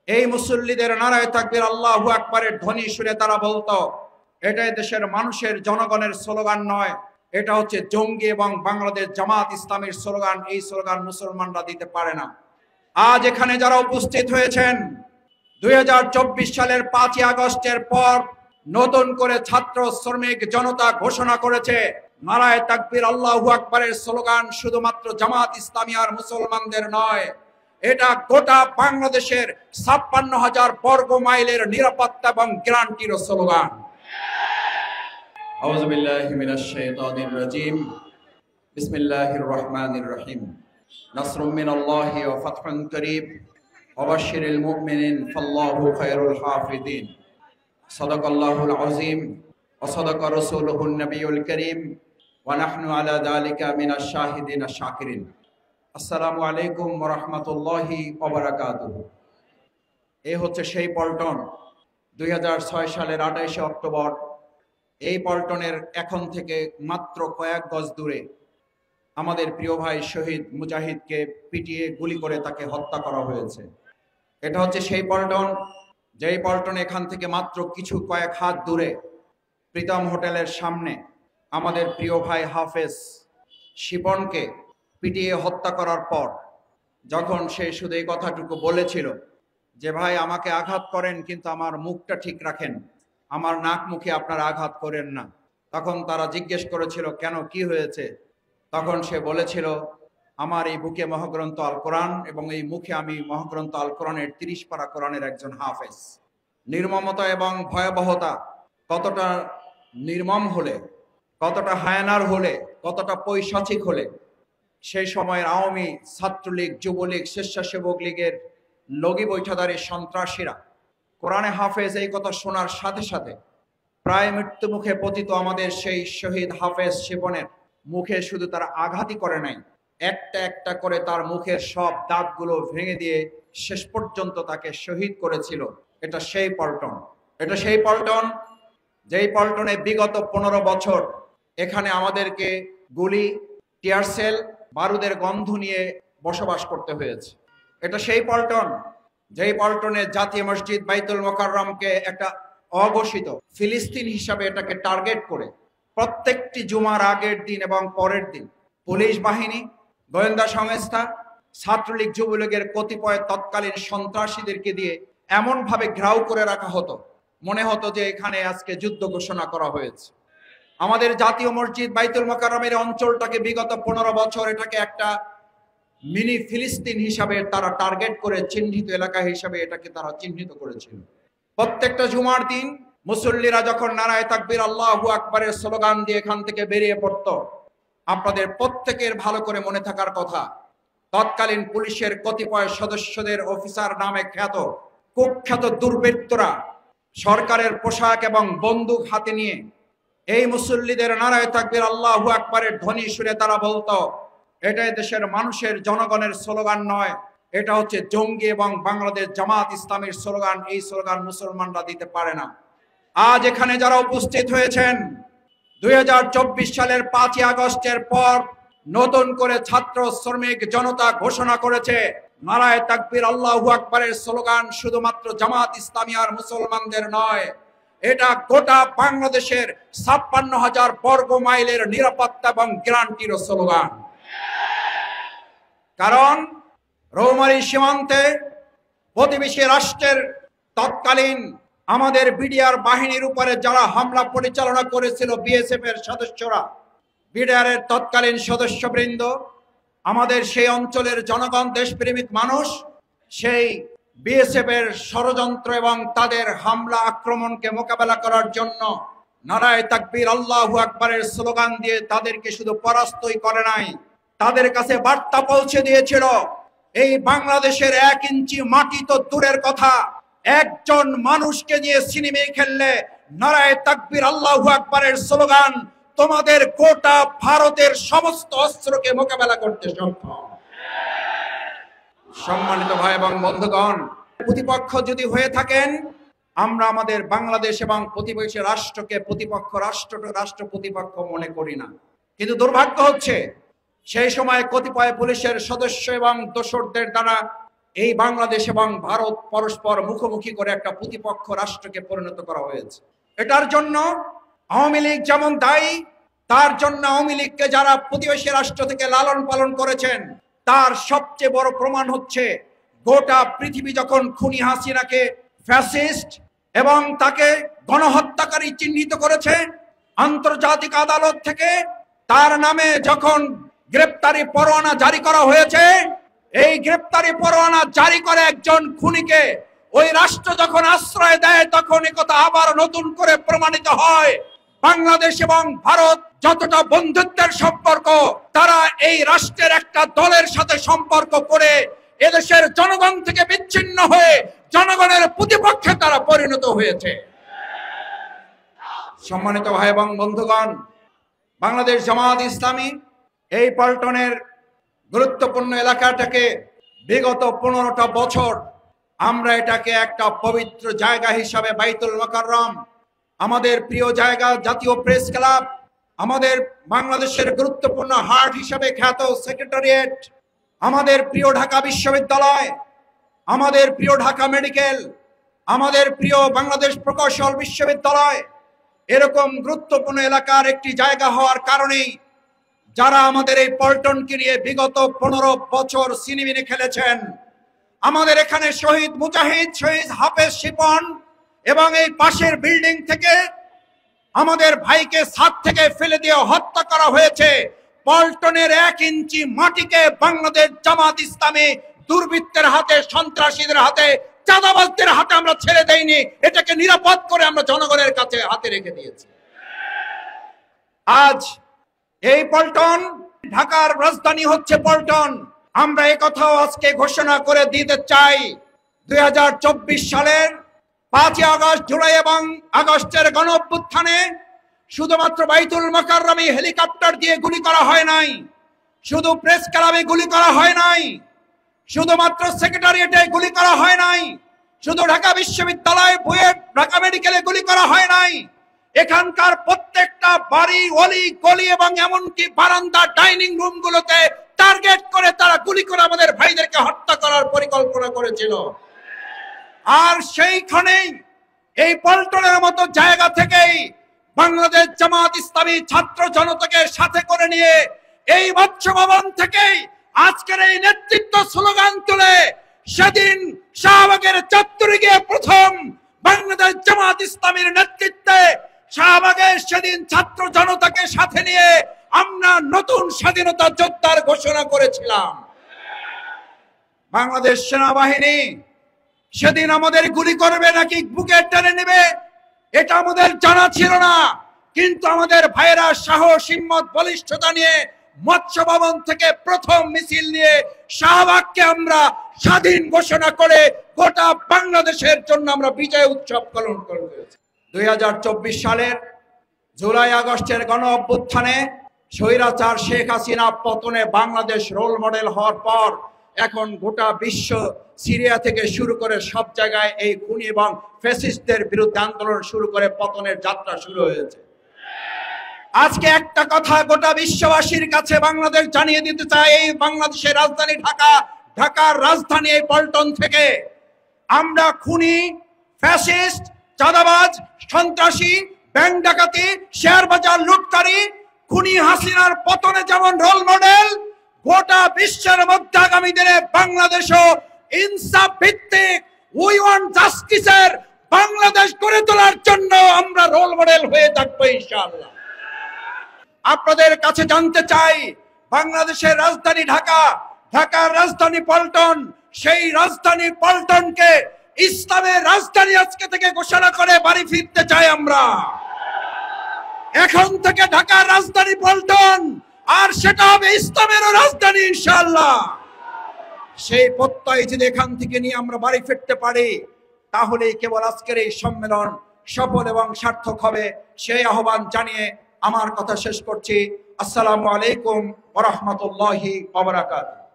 এই মুসল্লিদের নারায়ে তাকবীর আল্লাহু আকবারের ধ্বনি শুনে তারা বলতো, এটাই দেশের মানুষের জনগণের স্লোগান নয়, এটা হচ্ছে জঙ্গি এবং বাংলাদেশ জামাত ইসলামের স্লোগান। এই স্লোগান মুসলমানরা দিতে পারে না। আজ এখানে যারা উপস্থিত হয়েছেন, 2024 সালের 5ই আগস্টের পর নতুন করে ছাত্র শ্রমিক জনতা ঘোষণা করেছে নারায়ে তাকবীর আল্লাহু আকবারের স্লোগান শুধুমাত্র জামাত ইসলামী আর মুসলমানদের নয়, এটা গোটা বাংলাদেশের 56,000 বর্গ মাইলের নিরাপত্তা এবং গ্যারান্টির স্লোগান। আউযু বিল্লাহি মিনাশ শাইতানির রাজীম। বিসমিল্লাহির রহমানির রহিম। নাসরুম মিনাল্লাহি ওয়া ফাতহুন করিব ওয়া বাশশিরিল মুমিনিন ফাল্লাহু খায়রুল হাফিজিন। সাদাকাল্লাহুল আযীম ওয়া সাদাকা রাসূলুহুন নবিয়ুল কারীম ওয়া নাহনু আলা যালিকা মিনাশ শাহিদিন আশ শাকিরিন। আসসালামু আলাইকুম ওয়া রাহমাতুল্লাহি ওয়া বারাকাতুহু। এই হচ্ছে সেই পল্টন। 2006 সালের 28শে অক্টোবর এই পল্টনের এখন থেকে মাত্র কয়েক গজ দূরে আমাদের প্রিয় ভাই শহীদ মুজাহিদকে পিটিয়ে গুলি করে তাকে হত্যা করা হয়েছে। এটা হচ্ছে সেই পল্টন, যেই পল্টন এখান থেকে মাত্র কিছু কয়েক হাত দূরে প্রীতম হোটেলের সামনে আমাদের প্রিয় ভাই হাফেজ শিপনকে পিটিয়ে হত্যা করার পর যখন সে শুধু এই কথাটুকু বলেছিল যে ভাই আমাকে আঘাত করেন কিন্তু আমার মুখটা ঠিক রাখেন, আমার নাক মুখে আপনারা আঘাত করেন না, তখন তারা জিজ্ঞেস করেছিল কেন, কি হয়েছে? তখন সে বলেছিল আমার এই বুকে মহাগ্রন্থ আল কোরআন এবং এই মুখে আমি মহাগ্রন্থ আল কোরআনের 30 পারা কোরআনের একজন হাফেজ। নির্মমতা এবং ভয়াবহতা কতটা নির্মম হলে, কতটা হায়ানার হলে, কতটা পৈশাচিক হলে সেই সময়ের আওয়ামী, ছাত্রলীগ, যুবলীগ, স্বেচ্ছাসেবক লীগের লগি বৈঠাদারী সন্ত্রাসীরা কোরআনে হাফেজ এই কথা শোনার সাথে সাথে প্রায় মৃত্যু মুখে পতিত আমাদের সেই শহীদ হাফেজ শিপনের মুখে শুধু তারা আঘাতই করে নাই, একটা একটা করে তার মুখের সব দাঁতগুলো ভেঙে দিয়ে শেষ পর্যন্ত তাকে শহীদ করেছিল। এটা সেই পল্টন, এটা সেই পল্টন যেই পল্টনে বিগত 15 বছর এখানে আমাদেরকে গুলি, টিয়ারসেল, বারুদের গন্ধ নিয়ে বসবাস করতে হয়েছে। এটা সেই পল্টন যেই পল্টনে জাতীয় মসজিদ বাইতুল মোকাররমকে একটা অঘোষিত ফিলিস্তিন হিসাবে এটাকে টার্গেট করে প্রত্যেকটি জুমার আগের দিন এবং পরের দিন পুলিশ বাহিনী, গোয়েন্দা সংস্থা, ছাত্রলীগ, যুবলীগের কতিপয় তৎকালীন সন্ত্রাসীদেরকে দিয়ে এমনভাবে ঘেরাও করে রাখা হতো, মনে হতো যে এখানে আজকে যুদ্ধ ঘোষণা করা হয়েছে। আমাদের জাতীয় মসজিদ বাইতুল মোকাররমের অঞ্চলটাকে বিগত 15 বছর এটাকে একটা মিনি ফিলিস্তিন হিসাবে তারা টার্গেট করে চিহ্নিত এলাকা হিসাবে এটাকে তারা চিহ্নিত করেছিল। প্রত্যেকটা জুমার দিন মুসল্লিরা যখন নারায়ে তাকবীর আল্লাহু আকবারের স্লোগান দিয়ে এখান থেকে বেরিয়ে পড়তো, আপনাদের প্রত্যেকের ভালো করে মনে থাকার কথা, তৎকালীন পুলিশের কতিপয় সদস্যদের অফিসার নামে খ্যাত কুখ্যাত দুর্বৃত্তরা সরকারের পোশাক এবং বন্দুক হাতে নিয়ে এই মুসল্লিদের নারায়ে তাকবীর আল্লাহু আকবারের ধ্বনি শুনে তারা বলতো, এটাই দেশের মানুষের জনগণের স্লোগান নয়, এটা হচ্ছে জঙ্গি এবং বাংলাদেশ জামাত ইসলামের স্লোগান। এই স্লোগান মুসলমানরা দিতে পারে না। আজ এখানে যারা উপস্থিত হয়েছেন, 2024 সালের 5ই আগস্টের পর নতুন করে ছাত্র শ্রমিক জনতা ঘোষণা করেছে নারায়ে তাকবীর আল্লাহু আকবারের স্লোগান শুধুমাত্র জামাত ইসলামী আর মুসলমানদের নয়, এটা গোটা বাংলাদেশের 56,000 বর্গ মাইলের নিরাপত্তা এবং গ্যারান্টির স্লোগান। কারণ রৌমারী সীমান্তে প্রতিবেশী রাষ্ট্রের তৎকালীন আমাদের বিডিআর বাহিনীর উপরে যারা হামলা পরিচালনা করেছিল, বিএসএফ এর সদস্যরা, বিডিআর এর তৎকালীন সদস্যবৃন্দ, আমাদের সেই অঞ্চলের জনগণ, দেশপ্রেমিক মানুষ সেই বিএসএফ এর ষড়যন্ত্র এবং তাদের হামলা আক্রমণকে মোকাবেলা করার জন্য নারায়ে তাকবীর আল্লাহু আকবারের স্লোগান দিয়ে তাদেরকে শুধু পরাস্তই করে নাই, তাদের কাছে বার্তা পৌঁছে দিয়েছিল এই বাংলাদেশের 1 ইঞ্চি মাটি তো দূরের কথা, একজন মানুষকে নিয়ে সিনেমা খেললে নারায়ে তাকবীর আল্লাহু আকবারের স্লোগান তোমাদের গোটা ভারতের সমস্ত অস্ত্রকে মোকাবেলা করতে সক্ষম। সম্মানিত ভাই এবং বন্ধুগণ, প্রতিপক্ষ যদি হয়ে থাকেন, আমরা আমাদের বাংলাদেশ এবং প্রতিবেশী রাষ্ট্রকে প্রতিপক্ষ রাষ্ট্র প্রতিপক্ষ মনে করি না। কিন্তু দুর্ভাগ্য হচ্ছে সেই সময় কতিপয় পুলিশের সদস্য এবং দোসরদের দ্বারা এই বাংলাদেশ এবং ভারত পরস্পর মুখোমুখি করে একটা প্রতিপক্ষ রাষ্ট্রকে পরিণত করা হয়েছে। এটার জন্য আওয়ামী লীগ যেমন দায়ী, তার জন্য আওয়ামী লীগকে যারা প্রতিবেশী রাষ্ট্র থেকে লালন পালন করেছেন তার সবচেয়ে বড় প্রমাণ হচ্ছে গোটা পৃথিবী যখন খুনি হাসিনাকে ফ্যাসিস্ট এবং তাকে গণহত্যাকারী চিহ্নিত করেছে, আন্তর্জাতিক আদালত থেকে তার নামে যখন গ্রেপ্তারি পরোয়ানা জারি করা হয়েছে, এই গ্রেপ্তারি পরোয়ানা জারি করে একজন খুনিকে ওই রাষ্ট্র যখন আশ্রয় দেয়, তখন একথা আবার নতুন করে প্রমাণিত হয় বাংলাদেশ এবং ভারত যতটা বন্ধুত্বের সম্পর্ক, তারা এই রাষ্ট্রের একটা দলের সাথে সম্পর্ক করে এদেশের জনগণ থেকে বিচ্ছিন্ন হয়ে জনগণের প্রতিপক্ষে তারা পরিণত হয়েছে। সম্মানিত ভাই এবং বন্ধুগণ, বাংলাদেশ জামাত ইসলামী এই পল্টনের গুরুত্বপূর্ণ এলাকাটাকে বিগত 15টা বছর আমরা এটাকে একটা পবিত্র জায়গা হিসাবে বাইতুল মোকাররম, আমাদের প্রিয় জায়গা জাতীয় প্রেস ক্লাব, আমাদের বাংলাদেশের গুরুত্বপূর্ণ হাট হিসাবে খ্যাত সেক্রেটারিয়েট, আমাদের প্রিয় ঢাকা বিশ্ববিদ্যালয়, আমাদের প্রিয় ঢাকা মেডিকেল, আমাদের প্রিয় বাংলাদেশ প্রকৌশল বিশ্ববিদ্যালয়, এরকম গুরুত্বপূর্ণ এলাকার একটি জায়গা হওয়ার কারণেই যারা আমাদের এই পল্টনকে নিয়ে বিগত 15 বছর সিনেমিনে খেলেছেন, আমাদের এখানে শহীদ মুজাহিদ, শহীদ হাফেজ শিপন এবং এই পাশের বিল্ডিং থেকে আমাদের ভাইকে ছাদ থেকে ফেলে দিয়ে হত্যা করা হয়েছে, পল্টনের 1 ইঞ্চি মাটিকে বাংলাদেশ জামাত ইসলামী দুর্বৃত্তের হাতে, সন্ত্রাসীদের হাতে, চাঁদাবাজদের হাতে আমরা ছেড়ে দেইনি। এটাকে নিরাপদ করে আমরা জনগণের কাছে হাতে রেখে দিয়েছি। আজ এই পল্টন, ঢাকার রাজধানী হচ্ছে পল্টন। আমরা এই কথাও আজকে ঘোষণা করে দিতে চাই, 2024 সালের 5ই আগস্ট, জুলাই এবং আগস্টের গণঅভ্যুত্থানে শুধুমাত্র বাইতুল মোকাররমে হেলিকপ্টার দিয়ে গুলি করা হয় নাই, শুধু প্রেস ক্লাবে গুলি করা হয় নাই, শুধুমাত্র সেক্রেটারিয়েটে গুলি করা হয় নাই, শুধু ঢাকা বিশ্ববিদ্যালয়, বুয়েট, ঢাকা মেডিকেলে গুলি করা হয় নাই, এখানকার প্রত্যেকটা বাড়ি, অলি গলি এবং এমনকি বারান্দা, ডাইনিং রুম গুলোতে টার্গেট করে তারা গুলি করে আমাদের ভাইদেরকে হত্যা করার পরিকল্পনা করেছিল। আর সেইখানেই এই পল্টনের মতো জায়গা থেকেই বাংলাদেশ জামাত ইসলামী ছাত্র জনতাকে সাথে করে নিয়ে এই মৎস্য ভবন থেকেই আজকের এই নেতৃত্ব স্লোগান তুলে সেদিন শাহবাগের চত্বরে গিয়ে প্রথম বাংলাদেশ জামাত ইসলামীর নেতৃত্বে শাহবাগে সেদিন ছাত্র জনতাকে সাথে নিয়ে আমরা নতুন স্বাধীনতা যোদ্ধার ঘোষণা করেছিলাম। বাংলাদেশ সেনাবাহিনী সেদিন আমাদের গুলি করবে নাকি বুকে টেনে নেবে এটা আমাদের জানা ছিল না, কিন্তু আমাদের ভাইয়েরা সাহস, হিম্মত, বলিষ্ঠতা নিয়ে মৎস্য ভবন থেকে প্রথম মিছিল নিয়ে শাহবাগকে আমরা স্বাধীন ঘোষণা করে গোটা বাংলাদেশের জন্য আমরা বিজয় উৎসব পালন করেছি। 2024 সালের জুলাই আগস্টের গণ অভ্যুত্থানে স্বৈরাচার শেখ হাসিনা পতনে বাংলাদেশ রোল মডেল হওয়ার পর এখন গোটা বিশ্ব, সিরিয়া থেকে শুরু করে সব জায়গায় এই খুনি এবং ফ্যাসিস্টদের বিরুদ্ধে আন্দোলন শুরু করে পতনের যাত্রা শুরু হয়েছে। আজকে একটা কথা গোটা বিশ্ববাসীর কাছে বাংলাদেশ জানিয়ে দিতে চাই, এই বাংলাদেশের রাজধানী ঢাকা, ঢাকার রাজধানী এই পল্টন থেকে আমরা খুনি, ফ্যাসিস্ট, চাঁদাবাজ, সন্ত্রাসী, ব্যাংক ডাকাতি, শেয়ার বাজার লুটকারী খুনি হাসিনার পতনে যেমন রোল মডেল, গোটা বিশ্বের মধ্যে আগামী দিনে বাংলাদেশও ইনসাফ ভিত্তিক, উই ওয়ান্ট জাস্টিসের বাংলাদেশ গড়ে তোলার জন্য আমরা রোল মডেল হয়ে থাকবো ইনশাআল্লাহ। আপনাদের কাছে জানতে চাই, বাংলাদেশের রাজধানী ঢাকা, ঢাকার রাজধানী পল্টন, সেই রাজধানী পল্টনকে ইসলামের রাজধানী আজকে থেকে ঘোষণা করে বাড়ি ফিরতে চাই আমরা। এখন থেকে ঢাকার রাজধানী পল্টন, আর সেটা হবে ইসলামেরও রাজধানী ইনশাআল্লাহ। সেই প্রত্যয় যদি এখান থেকে নিয়ে আমরা বাড়ি ফিরতে পারি, তাহলে কেবল আজকের এই সম্মেলন সফল এবং সার্থক হবে। সেই আহ্বান জানিয়ে আমার কথা শেষ করছি। আসসালামু আলাইকুম ওয়া রাহমাতুল্লাহি ওয়া বারাকাতুহু।